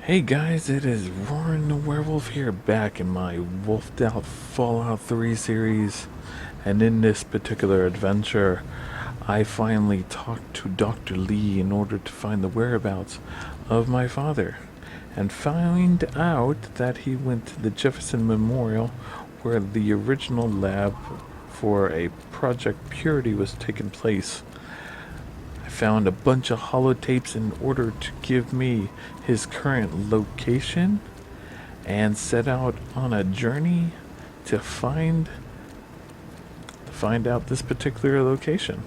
Hey guys, it is Roarin the Werewolf here, back in my Wolfed Out Fallout 3 series, and in this particular adventure, I finally talked to Dr. Lee in order to find the whereabouts of my father, and find out that he went to the Jefferson Memorial, where the original lab for a Project Purity was taking place. I found a bunch of holotapes in order to give me his current location and set out on a journey to find out this particular location.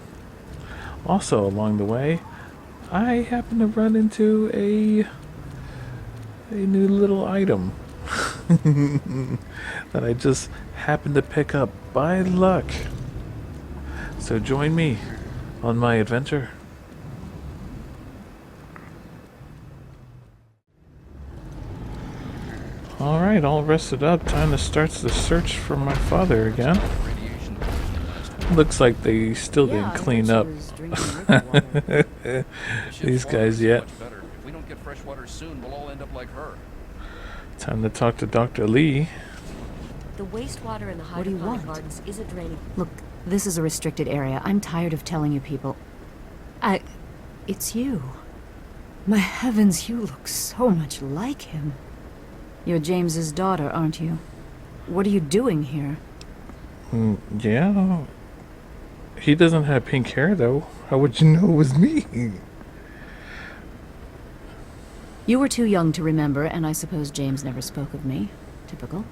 Also along the way, I happened to run into a new little item that I just happened to pick up by luck. So join me on my adventure. Alright, all rested up. Time to start the search for my father again. Looks like they still didn't clean up these guys yet. If we don't get fresh water soon, we'll all end up like her. Time to talk to Dr. Lee. The wastewater in the What do you hydroponic want? gardens isn't draining. Look, this is a restricted area. I'm tired of telling you people. It's you. My heavens, you look so much like him. You're James's daughter, aren't you? What are you doing here? Yeah. He doesn't have pink hair, though. How would you know it was me? You were too young to remember, and I suppose James never spoke of me. Typical.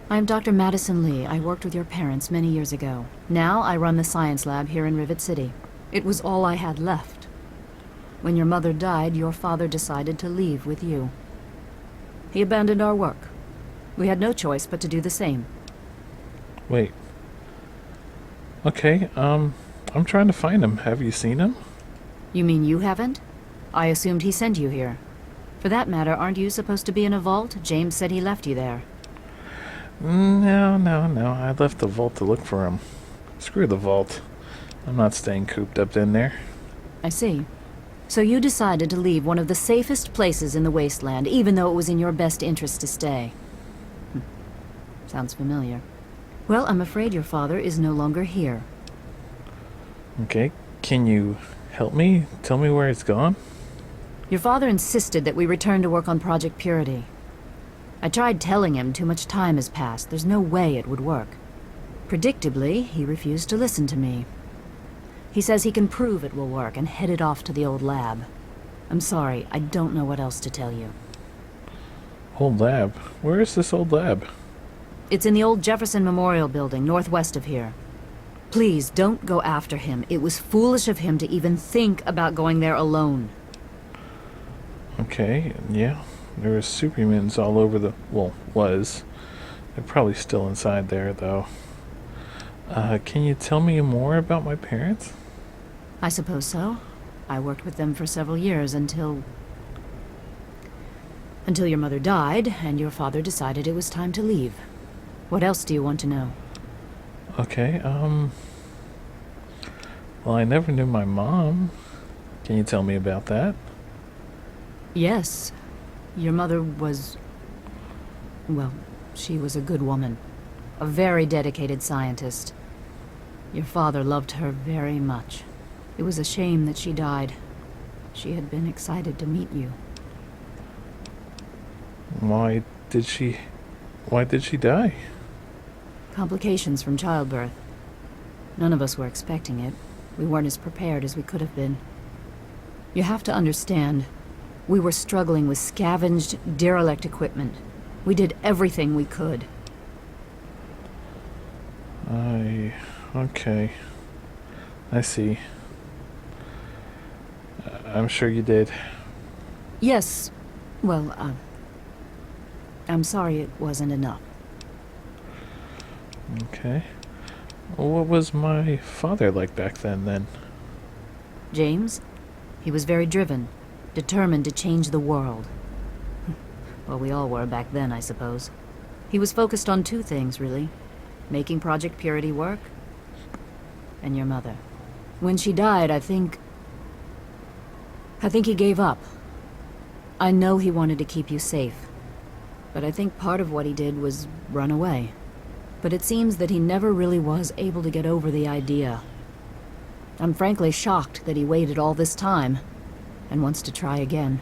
I'm Dr. Madison Lee. I worked with your parents many years ago. Now I run the science lab here in Rivet City. It was all I had left. When your mother died, your father decided to leave with you. He abandoned our work. We had no choice but to do the same. Wait. Okay, I'm trying to find him. Have you seen him? You mean you haven't? I assumed he sent you here. For that matter, aren't you supposed to be in a vault? James said he left you there. No. I left the vault to look for him. Screw the vault. I'm not staying cooped up in there. I see. So you decided to leave one of the safest places in the wasteland, even though it was in your best interest to stay. Sounds familiar. Well, I'm afraid your father is no longer here. Okay, can you help me? Tell me where it's gone? Your father insisted that we return to work on Project Purity. I tried telling him too much time has passed. There's no way it would work. Predictably, he refused to listen to me. He says he can prove it will work and headed off to the old lab. I'm sorry, I don't know what else to tell you. Old lab? Where is this old lab? It's in the old Jefferson Memorial Building, northwest of here. Please, don't go after him. It was foolish of him to even think about going there alone. Okay, yeah. There were superhumans all over the... well, was. They're probably still inside there, though. Can you tell me more about my parents? I suppose so. I worked with them for several years until your mother died, and your father decided it was time to leave. What else do you want to know? Okay, well, I never knew my mom. Can you tell me about that? Yes. Your mother was... well, she was a good woman. A very dedicated scientist. Your father loved her very much. It was a shame that she died. She had been excited to meet you. Why did she die? Complications from childbirth. None of us were expecting it. We weren't as prepared as we could have been. You have to understand, we were struggling with scavenged, derelict equipment. We did everything we could. Okay. I see. I'm sure you did. Yes. Well, I'm sorry it wasn't enough. Okay. What was my father like back then? James? He was very driven, determined to change the world. Well, we all were back then, I suppose. He was focused on two things, really. Making Project Purity work, and your mother. When she died, I think he gave up. I know he wanted to keep you safe, but I think part of what he did was run away. But it seems that he never really was able to get over the idea. I'm frankly shocked that he waited all this time and wants to try again.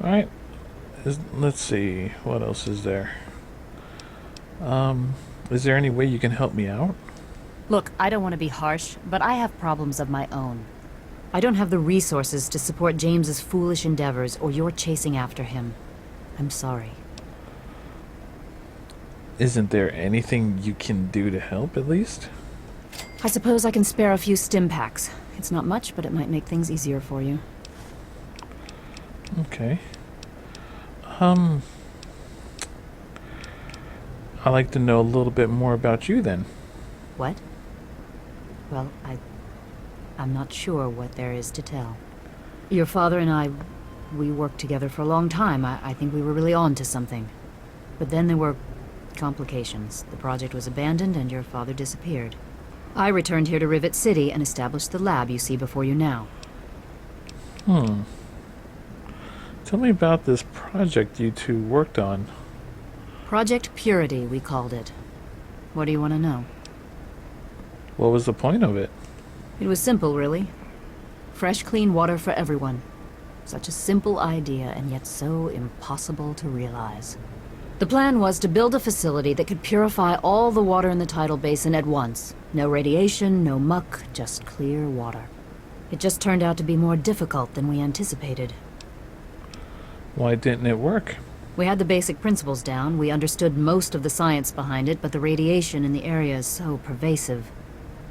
Alright. Let's see. What else is there? Is there any way you can help me out? Look, I don't want to be harsh, but I have problems of my own. I don't have the resources to support James's foolish endeavors or your chasing after him. I'm sorry. Isn't there anything you can do to help, at least? I suppose I can spare a few stim packs. It's not much, but it might make things easier for you. Okay. I'd like to know a little bit more about you, then. What? Well, I'm not sure what there is to tell. Your father and I, we worked together for a long time. I think we were really on to something. But then there were complications. The project was abandoned and your father disappeared. I returned here to Rivet City and established the lab you see before you now. Tell me about this project you two worked on. Project Purity, we called it. What do you want to know? What was the point of it? It was simple, really. Fresh, clean water for everyone. Such a simple idea, and yet so impossible to realize. The plan was to build a facility that could purify all the water in the tidal basin at once. No radiation, no muck, just clear water. It just turned out to be more difficult than we anticipated. Why didn't it work? We had the basic principles down, we understood most of the science behind it, but the radiation in the area is so pervasive.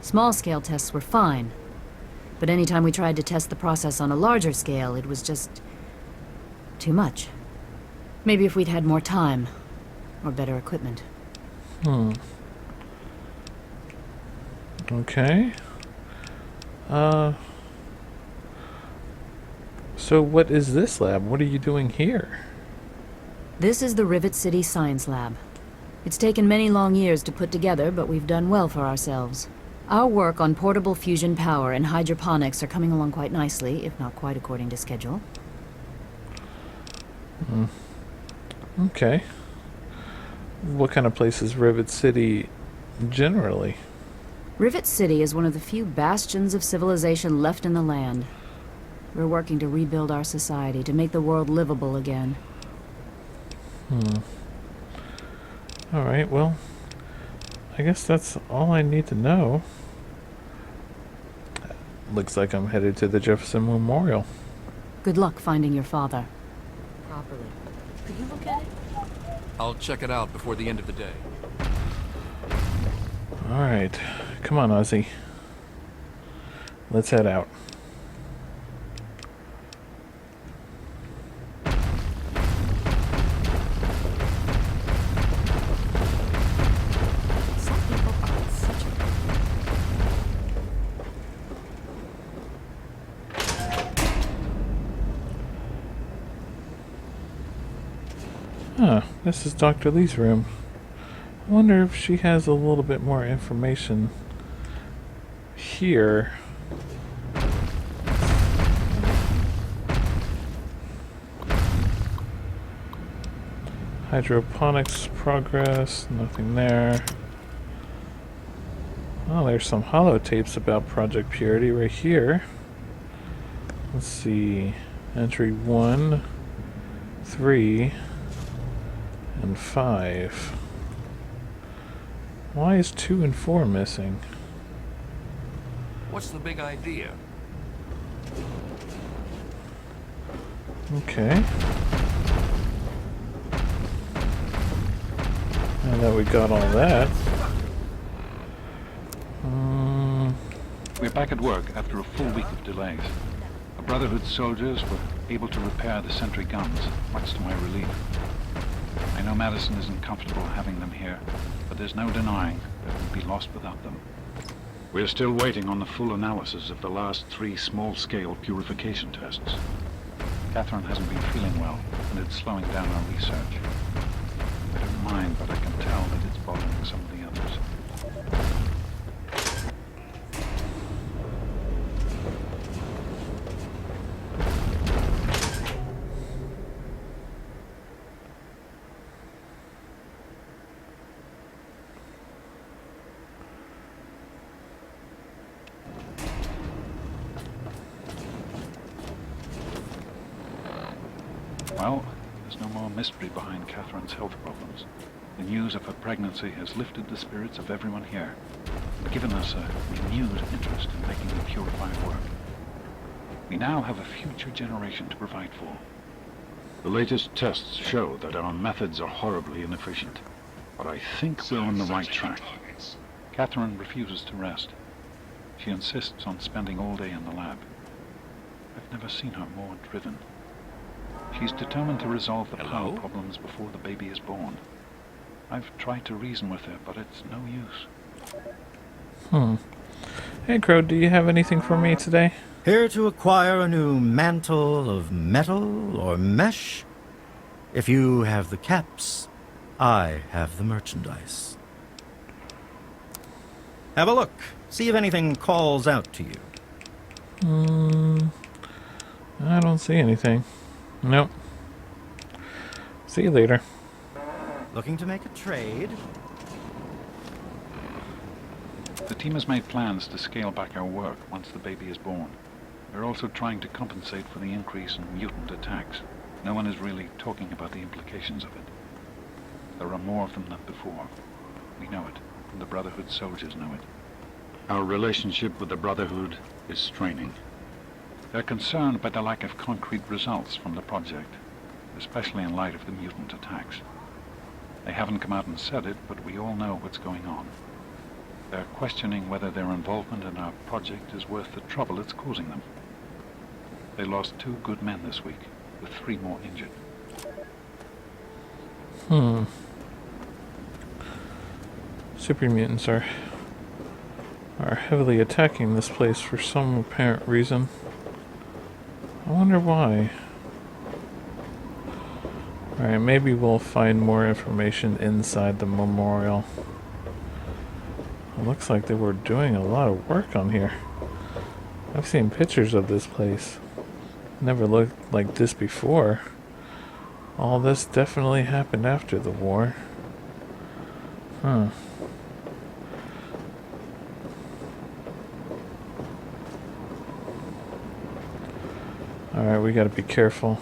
Small-scale tests were fine, but anytime we tried to test the process on a larger scale, it was just too much. Maybe if we'd had more time, or better equipment. Okay. So what is this lab? What are you doing here? This is the Rivet City Science Lab. It's taken many long years to put together, but we've done well for ourselves. Our work on portable fusion power and hydroponics are coming along quite nicely, if not quite according to schedule. Okay. What kind of place is Rivet City generally? Rivet City is one of the few bastions of civilization left in the land. We're working to rebuild our society, to make the world livable again. Alright, well, I guess that's all I need to know. Looks like I'm headed to the Jefferson Memorial. Good luck finding your father. Properly. Could you look at it? I'll check it out before the end of the day. Alright, come on, Ozzy. Let's head out. Some people are in such a... This is Dr. Lee's room. I wonder if she has a little bit more information here. Hydroponics progress, nothing there. Oh, there's some holotapes about Project Purity right here. Let's see. Entry 1, 3, and 5. Why is 2 and 4 missing? What's the big idea? Okay. Now that we got all that. We're back at work after a full week of delays. The Brotherhood soldiers were able to repair the sentry guns, much to my relief. I know Madison isn't comfortable having them here, but there's no denying that we'd be lost without them. We're still waiting on the full analysis of the last 3 small-scale purification tests. Catherine hasn't been feeling well, and it's slowing down our research. I don't mind, but I can tell that it's bothering some of the others. Well, there's no more mystery behind Catherine's health problems. The news of her pregnancy has lifted the spirits of everyone here and given us a renewed interest in making the purifier work. We now have a future generation to provide for. The latest tests show that our methods are horribly inefficient, but I think we're on the right track. Catherine refuses to rest. She insists on spending all day in the lab. I've never seen her more driven. She's determined to resolve the power problems before the baby is born. I've tried to reason with her, but it's no use. Hey, Crow, do you have anything for me today? Here to acquire a new mantle of metal or mesh? If you have the caps, I have the merchandise. Have a look. See if anything calls out to you. I don't see anything. Nope. See you later. Looking to make a trade? The team has made plans to scale back our work once the baby is born. We're also trying to compensate for the increase in mutant attacks. No one is really talking about the implications of it. There are more of them than before. We know it, and the Brotherhood soldiers know it. Our relationship with the Brotherhood is straining. They're concerned by the lack of concrete results from the project, especially in light of the mutant attacks. They haven't come out and said it, but we all know what's going on. They're questioning whether their involvement in our project is worth the trouble it's causing them. They lost 2 good men this week, with 3 more injured. Super mutants are heavily attacking this place for some apparent reason. I wonder why. Alright, maybe we'll find more information inside the memorial. It looks like they were doing a lot of work on here. I've seen pictures of this place. Never looked like this before. All this definitely happened after the war. Alright, we gotta be careful.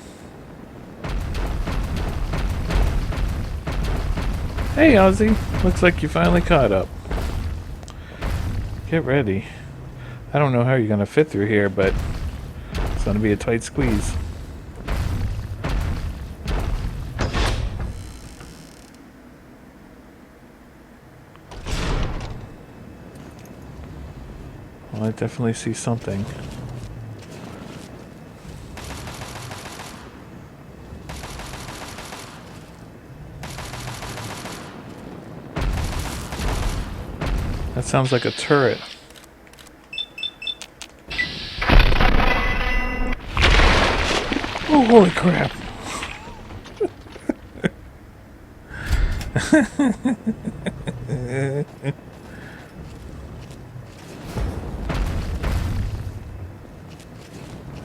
Hey, Ozzy! Looks like you finally caught up. Get ready. I don't know how you're gonna fit through here, but it's gonna be a tight squeeze. Well, I definitely see something. That sounds like a turret. Oh, holy crap.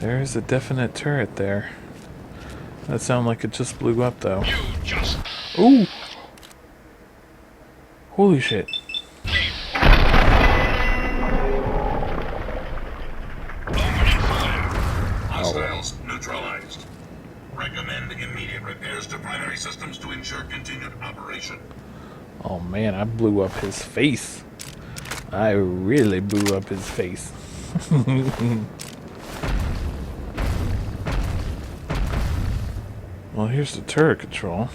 There is a definite turret there. That sounded like it just blew up, though. Ooh! Holy shit. Hostiles neutralized. Recommend immediate repairs to primary systems to ensure continued operation. Oh man, I blew up his face. I really blew up his face. Well, here's the turret control.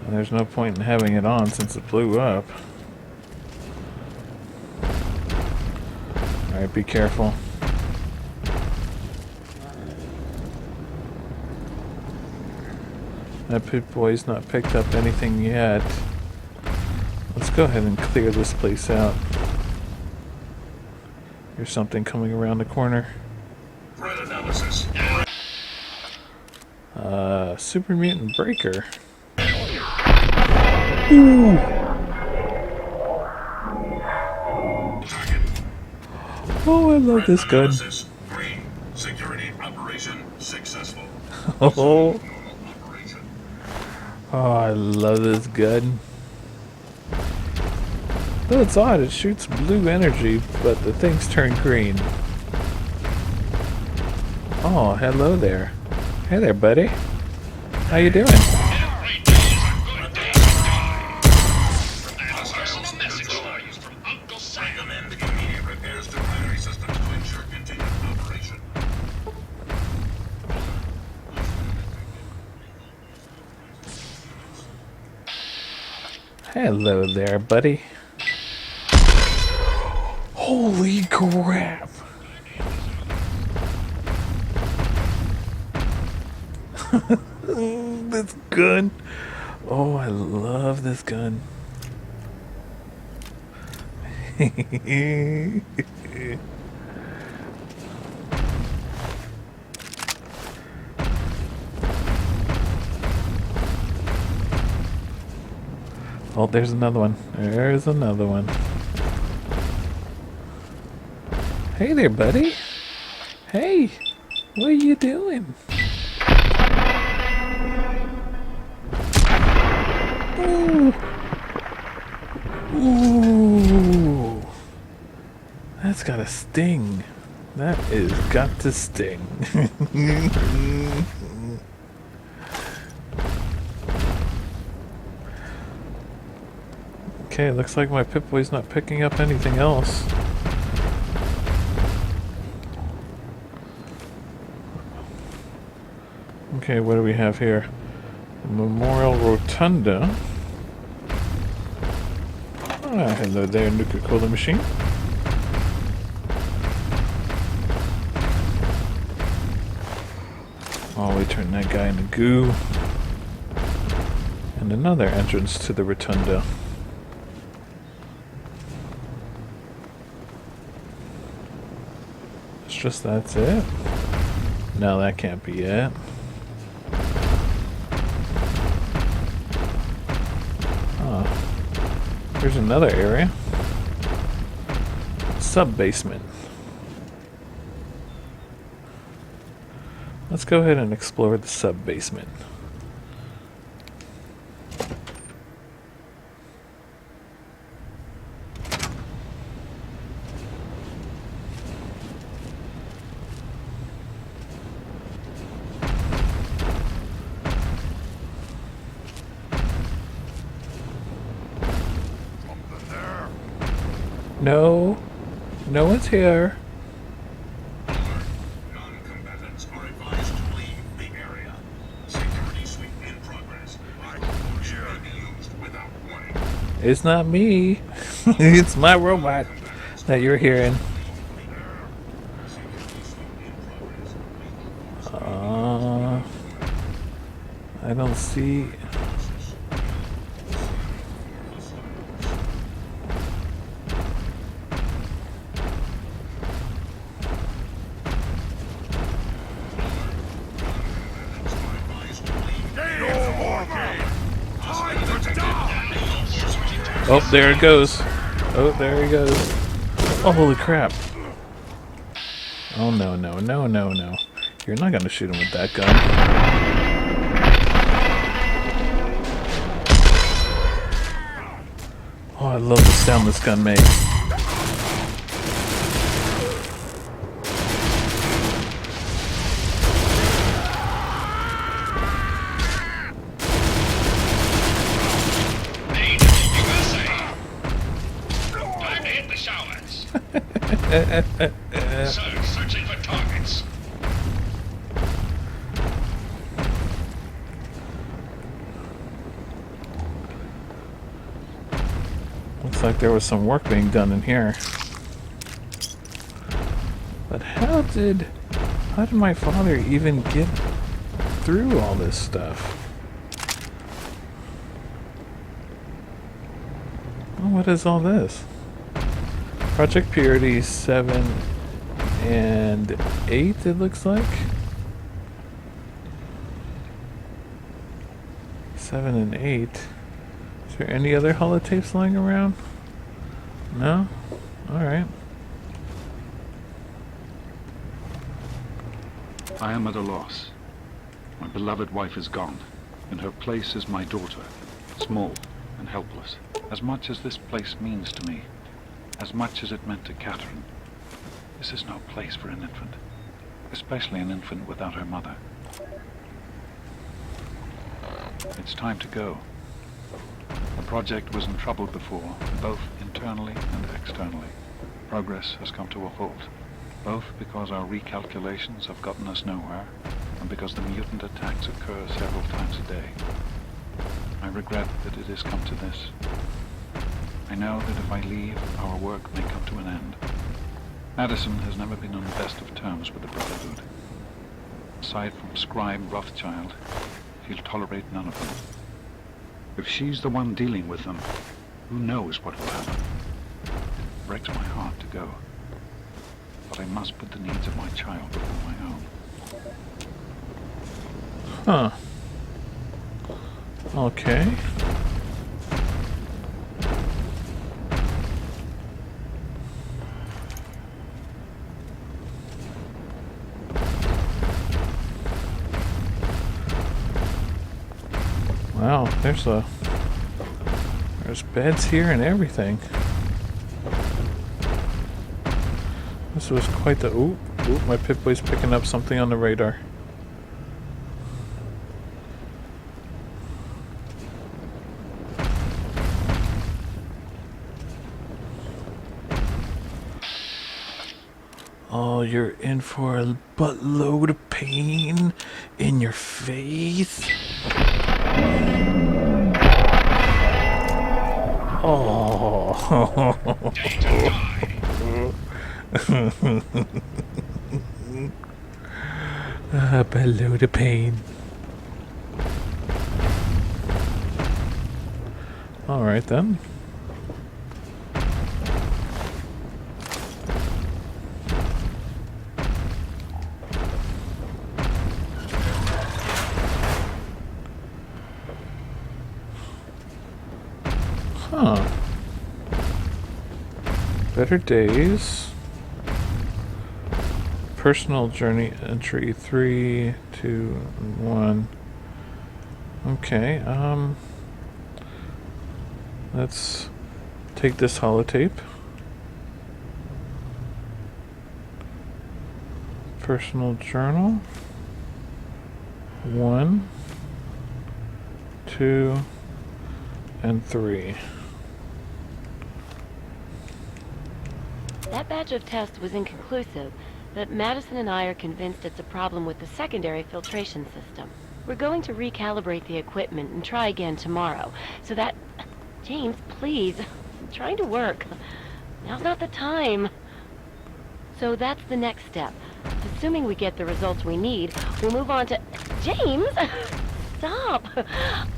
And there's no point in having it on since it blew up. Alright, be careful. That Pit Boy's not picked up anything yet. Let's go ahead and clear this place out. There's something coming around the corner. Threat analysis. Super Mutant Breaker. Ooh! Oh, I love this gun. Analysis. Green. Security operation successful. Oh. Normal operation. Oh, I love this gun. Though it's odd, it shoots blue energy, but the things turn green. Oh, hello there. Hey there, buddy. How you doing? Recommend immediate repairs to primary systems to ensure continued operation. Hello there, buddy. Holy crap! This gun. Oh, I love this gun. Oh, there's another one. There's another one. Hey there, buddy. Hey, what are you doing? Ooh. Ooh. That's gotta sting. That is got to sting. Okay, looks like my Pip-Boy's not picking up anything else. Okay, what do we have here? Memorial Rotunda. Ah, hello there, Nuka-Cola machine. Oh, we turned that guy into goo. And another entrance to the Rotunda. It's just that's it? No, that can't be it. Here's another area. Sub-basement. Let's go ahead and explore the sub-basement. No, no one's here. Non-combatants are advised to leave the area. Security sweep in progress. Rifle force may be used without warning. It's not me. It's my robot that you're hearing. I don't see. Oh, there it goes. Oh, there he goes. Oh, holy crap. Oh, no, no, no, no, no. You're not gonna shoot him with that gun. Oh, I love the sound this gun makes. Searching for targets. Looks like there was some work being done in here. But how did my father even get through all this stuff? Oh, what is all this? Project Purity 7 and 8, it looks like. 7 and 8. Is there any other holotapes lying around? No? Alright. I am at a loss. My beloved wife is gone. In her place is my daughter, small and helpless. As much as this place means to me, as much as it meant to Catherine, this is no place for an infant. especially an infant without her mother. It's time to go. The project was in trouble before, both internally and externally. Progress has come to a halt, both because our recalculations have gotten us nowhere, and because the mutant attacks occur several times a day. I regret that it has come to this. I know that if I leave, our work may come to an end. Madison has never been on the best of terms with the Brotherhood. Aside from Scribe Rothschild, she'll tolerate none of them. If she's the one dealing with them, who knows what will happen? It breaks my heart to go. But I must put the needs of my child before my own. Huh. Okay. Wow, there's beds here and everything. This was quite the oop, my Pip-Boy's picking up something on the radar. Oh, you're in for a buttload of pain in your face. Oh. A buttload of pain. All right then. Huh. Better days. Personal journey entry 3, 2, 1. Okay, let's take this holotape. Personal journal. 1, 2, and 3. That batch of tests was inconclusive, but Madison and I are convinced it's a problem with the secondary filtration system. We're going to recalibrate the equipment and try again tomorrow, so that... James, please. I'm trying to work. Now's not the time. So that's the next step. Assuming we get the results we need, we'll move on to... James! Stop!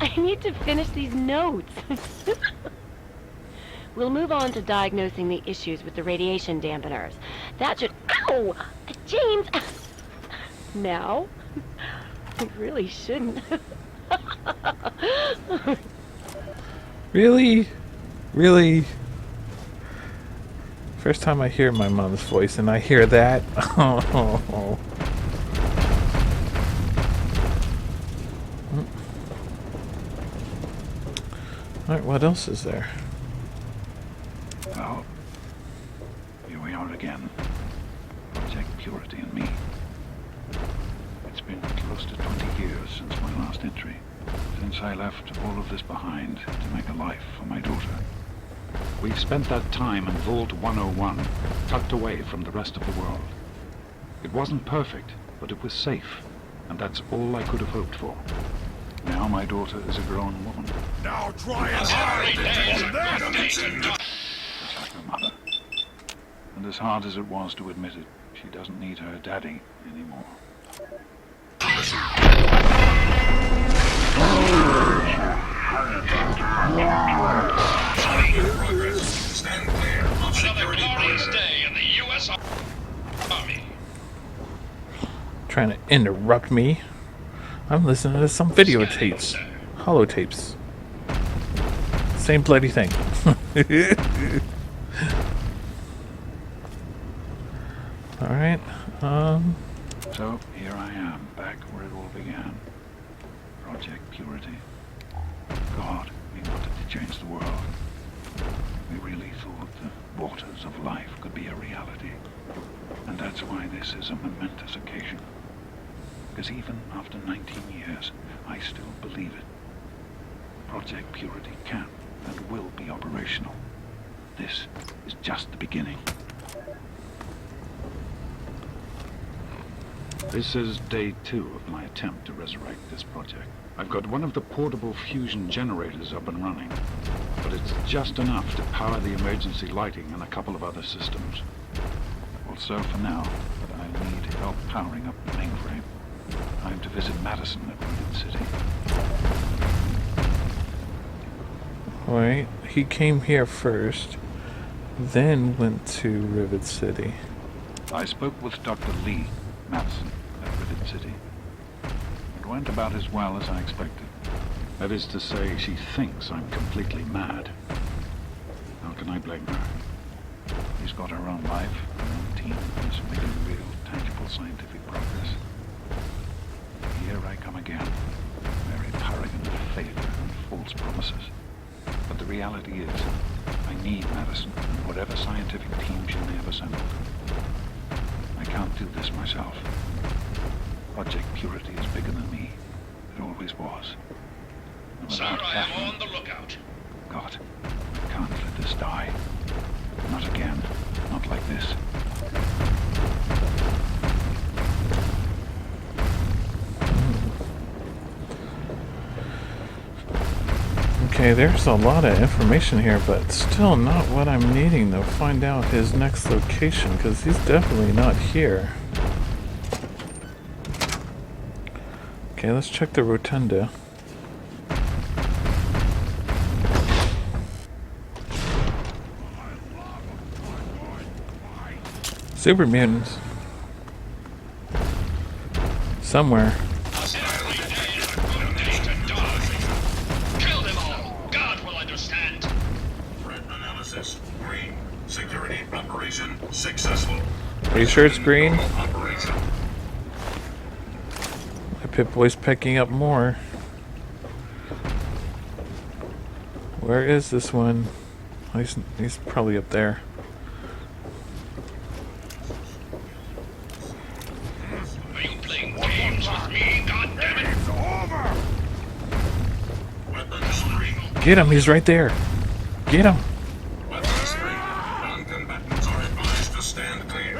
I need to finish these notes. We'll move on to diagnosing the issues with the radiation dampeners. That should... Ow! James! Now? I really shouldn't. Really? Really? First time I hear my mom's voice and I hear that. Oh. Alright, what else is there? Well, here we are again. Project Purity and me. It's been close to 20 years since my last entry. Since I left all of this behind to make a life for my daughter. We've spent that time in Vault 101, tucked away from the rest of the world. It wasn't perfect, but it was safe, and that's all I could have hoped for. Now my daughter is a grown woman. Now try and hide it. Just like her mother. And as hard as it was to admit it, she doesn't need her daddy anymore. Stand clear of security perimeter. In the U.S. Army. Trying to interrupt me. I'm listening to some videotapes. Holotapes. Same bloody thing. Alright, So, here I am, back where it all began. Project Purity. God, we wanted to change the world. We really thought the waters of life could be a reality. And that's why this is a momentous occasion. Because even after 19 years, I still believe it. Project Purity can and will be operational. This is just the beginning. This is day 2 of my attempt to resurrect this project. I've got one of the portable fusion generators up and running, but it's just enough to power the emergency lighting and a couple of other systems. Also for now, but I need help powering up the mainframe. Time to visit Madison at Rivet City. Alright, he came here first, then went to Rivet City. I spoke with Dr. Lee, Madison, at Rivet City. It went about as well as I expected. That is to say, she thinks I'm completely mad. How can I blame her? She's got her own life, her own team, and is making real, tangible scientific progress. Here I come again, very paragon of failure and false promises. But the reality is, I need Madison and whatever scientific team she may have assembled. I can't do this myself. Project Purity is bigger than me. It always was. And Sir, without I Catherine- am on the lookout. God, I can't let this die. Not again. Not like this. Okay, there's a lot of information here, but still not what I'm needing to find out his next location, because he's definitely not here. Okay, let's check the rotunda. Super mutants. Somewhere. Kill them all. God will understand. Threat analysis. Green. Security operation successful. Are you sure it's green? Normal operation. My Pip-Boy's picking up more. Where is this one? Oh, he's probably up there. Are you playing games with me? God damn it! It's over. Weapons free. Get him, he's right there. Get him. Weapons free. Non-combatants are advised to stand clear.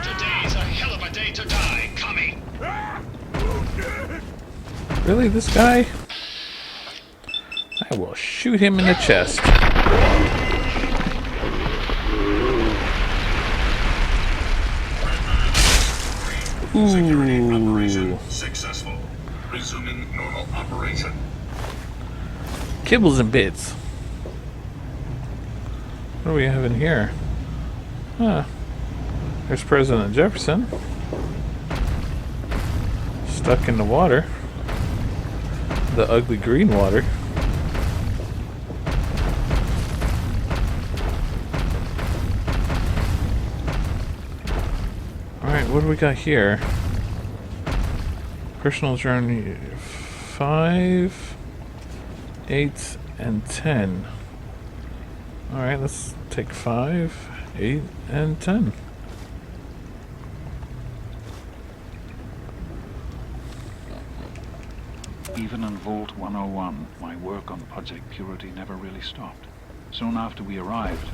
Today's a hell of a day to die, commie. Really, this guy? I will shoot him in the chest. Security Ooh. operation successful. Resuming normal operation. Kibbles and bits. What do we have in here? Huh. There's President Jefferson. Stuck in the water. The ugly green water. Alright, what do we got here? Personal journey 5, 8, and 10. Alright, let's take 5, 8, and 10. Even in Vault 101, my work on Project Purity never really stopped. Soon after we arrived,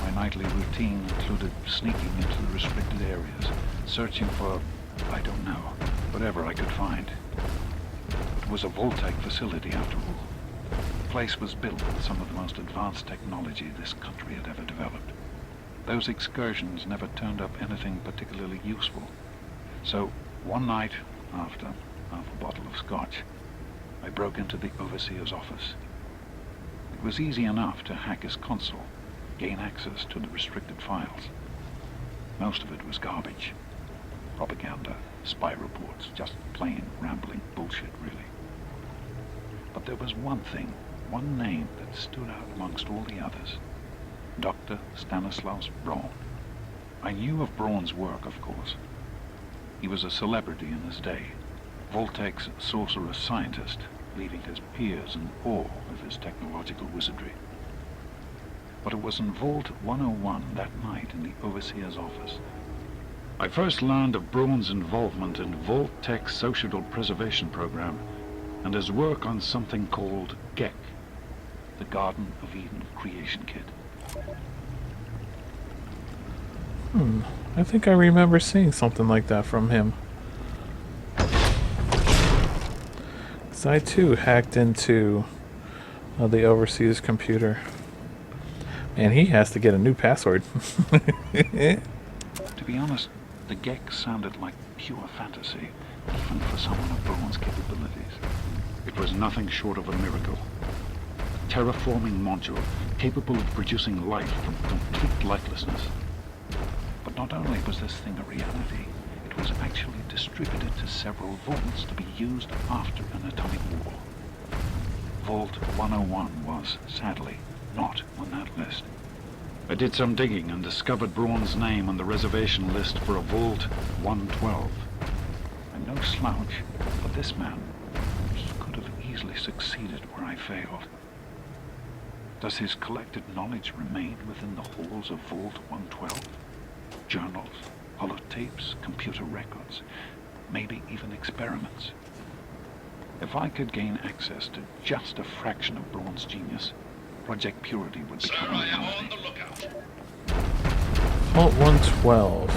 my nightly routine included sneaking into the restricted areas, searching for, I don't know, whatever I could find. It was a Voltaic facility after all. The place was built with some of the most advanced technology this country had ever developed. Those excursions never turned up anything particularly useful. So, one night, after half a bottle of scotch, I broke into the overseer's office. It was easy enough to hack his console, gain access to the restricted files. Most of it was garbage. Propaganda, spy reports, just plain rambling bullshit, really. But there was one thing, one name that stood out amongst all the others. Dr. Stanislaus Braun. I knew of Braun's work, of course. He was a celebrity in his day, Voltaic's sorcerer scientist, leaving his peers in awe of his technological wizardry. But it was in Vault 101 that night in the Overseer's office I first learned of Braun's involvement in Vault Tech's Social Preservation Program and his work on something called GEC, the Garden of Eden Creation Kit. I think I remember seeing something like that from him. 'Cause I too hacked into the Overseer's computer. And he has to get a new password. To be honest, the GEC sounded like pure fantasy, even for someone of Braun's capabilities. It was nothing short of a miracle. A terraforming module capable of producing life from complete lifelessness. But not only was this thing a reality, it was actually distributed to several vaults to be used after an atomic war. Vault 101 was, sadly, not on that list. I did some digging and discovered Braun's name on the reservation list for a Vault 112. I'm no slouch, but this man could have easily succeeded where I failed. Does his collected knowledge remain within the halls of Vault 112? Journals, holotapes, computer records, maybe even experiments. If I could gain access to just a fraction of Braun's genius, Project Purity would become a reality. On the lookout. Vault 112.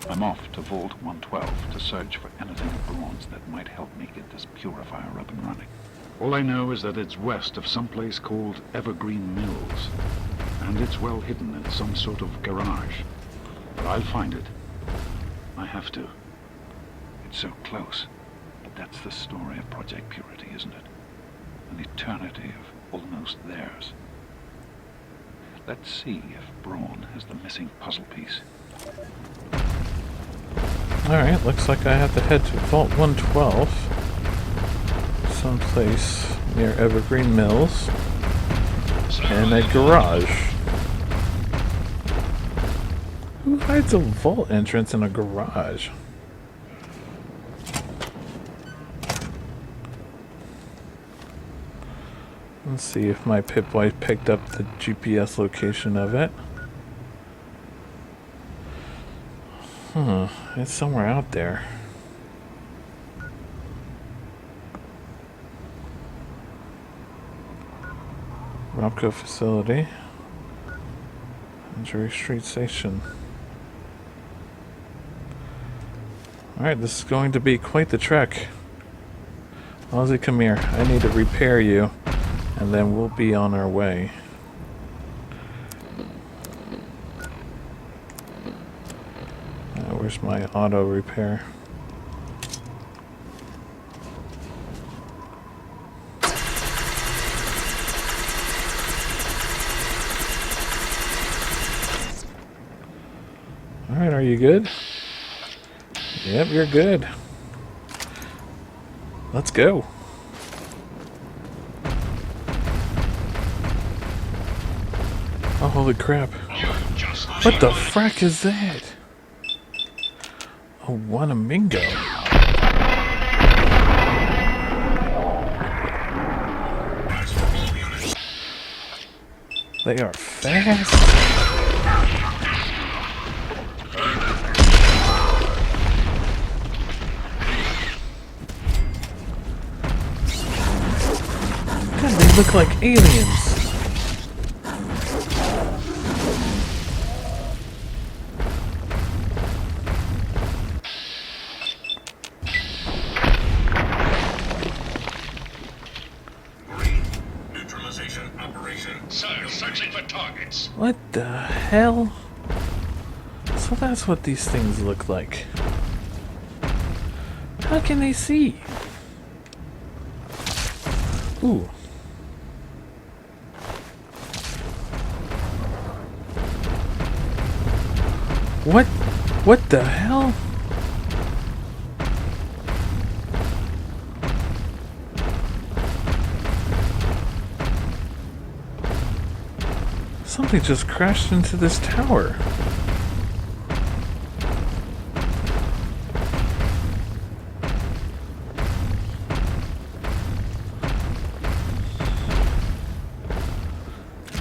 I'm off to Vault 112 to search for anything of Braun's that might help me get this purifier up and running. All I know is that it's west of some place called Evergreen Mills, and it's well hidden in some sort of garage. But I'll find it. I have to. It's so close, but that's the story of Project Purity, isn't it? An eternity of almost theirs. Let's see if Braun has the missing puzzle piece. Alright, looks like I have to head to Vault 112. Someplace near Evergreen Mills. And a garage. Who hides a vault entrance in a garage? Let's see if my Pip-Boy picked up the GPS location of it. It's somewhere out there. Robco facility. Drury Street Station. Alright, this is going to be quite the trek. Ozzy, come here. I need to repair you. And then we'll be on our way. Where's my auto repair? Alright, are you good? Yep, you're good. Let's go. Oh, holy crap. What the frack is that? A Wanamingo. They are fast. God, they look like aliens. What the hell? So that's what these things look like. How can they see? Ooh. What the hell? Something just crashed into this tower.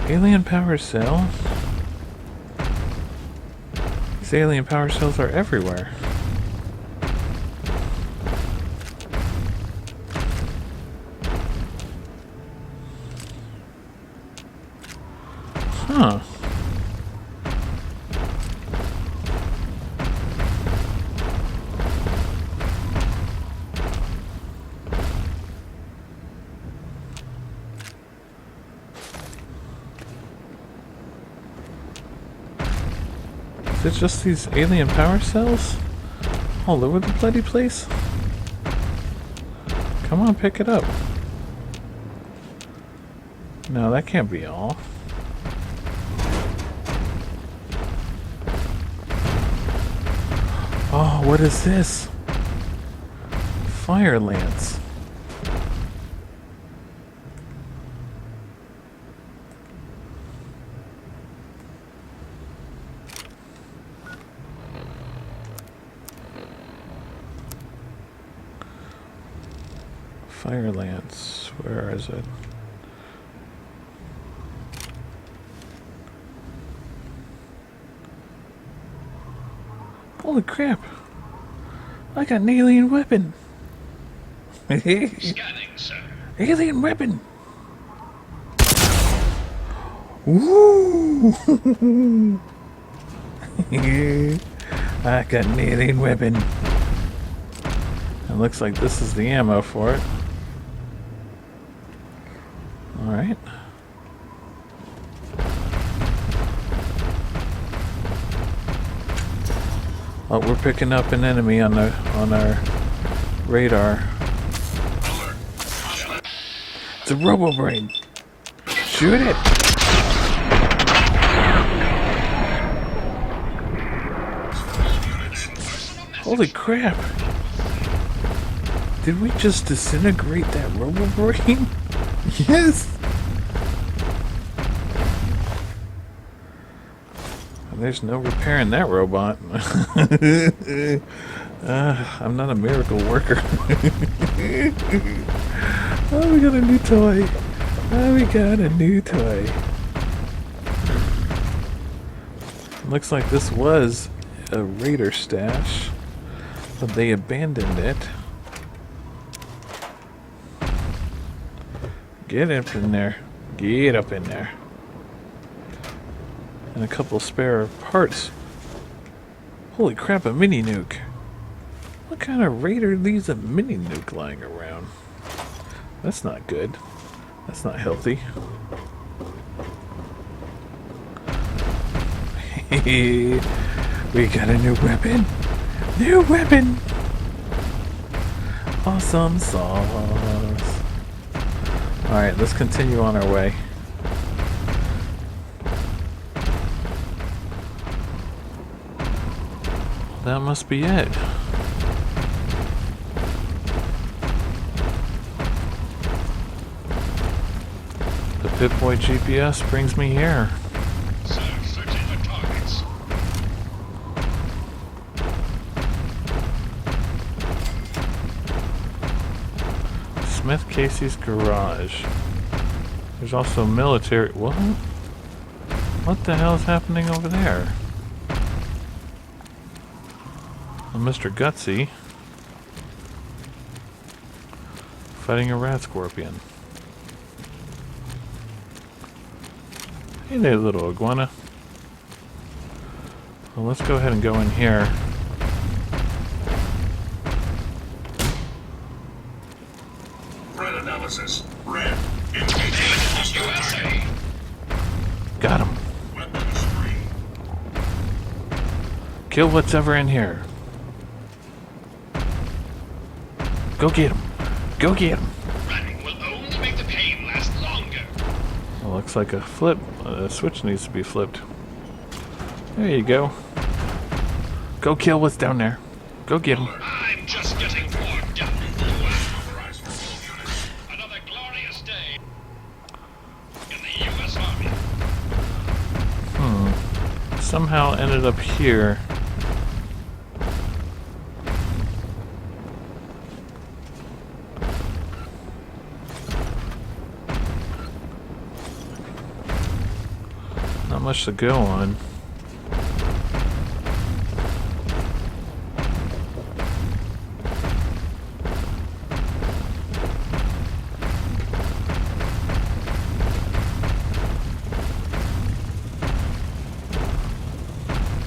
Alien power cell? These alien power cells are everywhere. Huh. Is it just these alien power cells? All over the bloody place? Come on, pick it up. No, that can't be all. Oh, what is this? Firelance. Firelance, where is it? Holy crap! I got an alien weapon! Scanning, sir. Alien weapon! Woo! I got an alien weapon. It looks like this is the ammo for it. Alright. Oh, we're picking up an enemy on our radar. It's a Robobrain. Shoot it! Holy crap! Did we just disintegrate that Robobrain? Yes! There's no repairing that robot. I'm not a miracle worker. Oh, we got a new toy. Oh, we got a new toy. Looks like this was a raider stash, but they abandoned it. Get up in there. Get up in there. And a couple spare parts. Holy crap, a mini nuke. What kind of raider leaves a mini nuke lying around? That's not good. That's not healthy. We got a new weapon. New weapon! Awesome sauce. Alright, let's continue on our way. That must be it. The Pip-Boy GPS brings me here. Sir, searching for targets. Smith Casey's garage. There's also military. What? What the hell is happening over there? Mr. Gutsy fighting a rat scorpion. Hey there, little iguana. Well, let's go ahead and go in here. Threat analysis. Red. Engaging USA. Got him. weapons free. Kill what's ever in here. Go get him. Go get him. Running will only make the pain last longer. Well, looks like a switch needs to be flipped. There you go. Go kill what's down there. Go get him. I'm just getting warmed up. Authorized for all units. Another glorious day in the U.S. Army. Somehow ended up here. Not much to go on.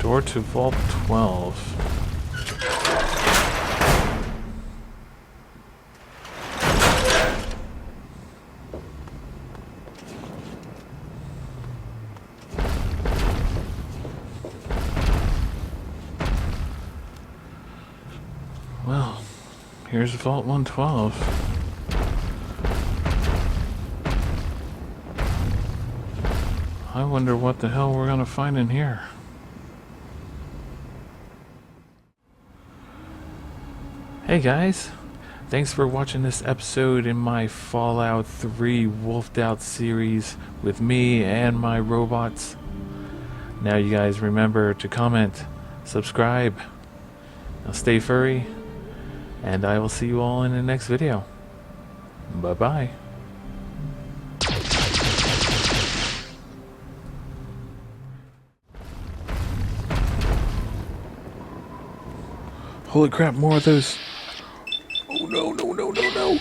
Door to Vault 12. Well, here's Vault 112. I wonder what the hell we're gonna find in here. Hey guys, thanks for watching this episode in my Fallout 3 Wolfed Out series with me and my robots. Now you guys remember to comment, subscribe, now stay furry, and I will see you all in the next video. Bye bye. Holy crap, more of those. Oh no, no, no, no, no.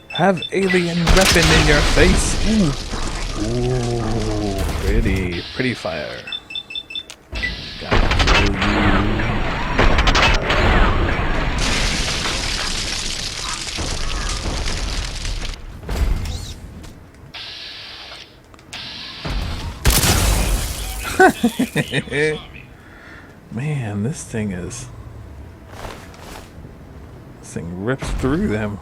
Have alien weapon in your face. Ooh, pretty fire. Gotta kill you. Man, this thing rips through them.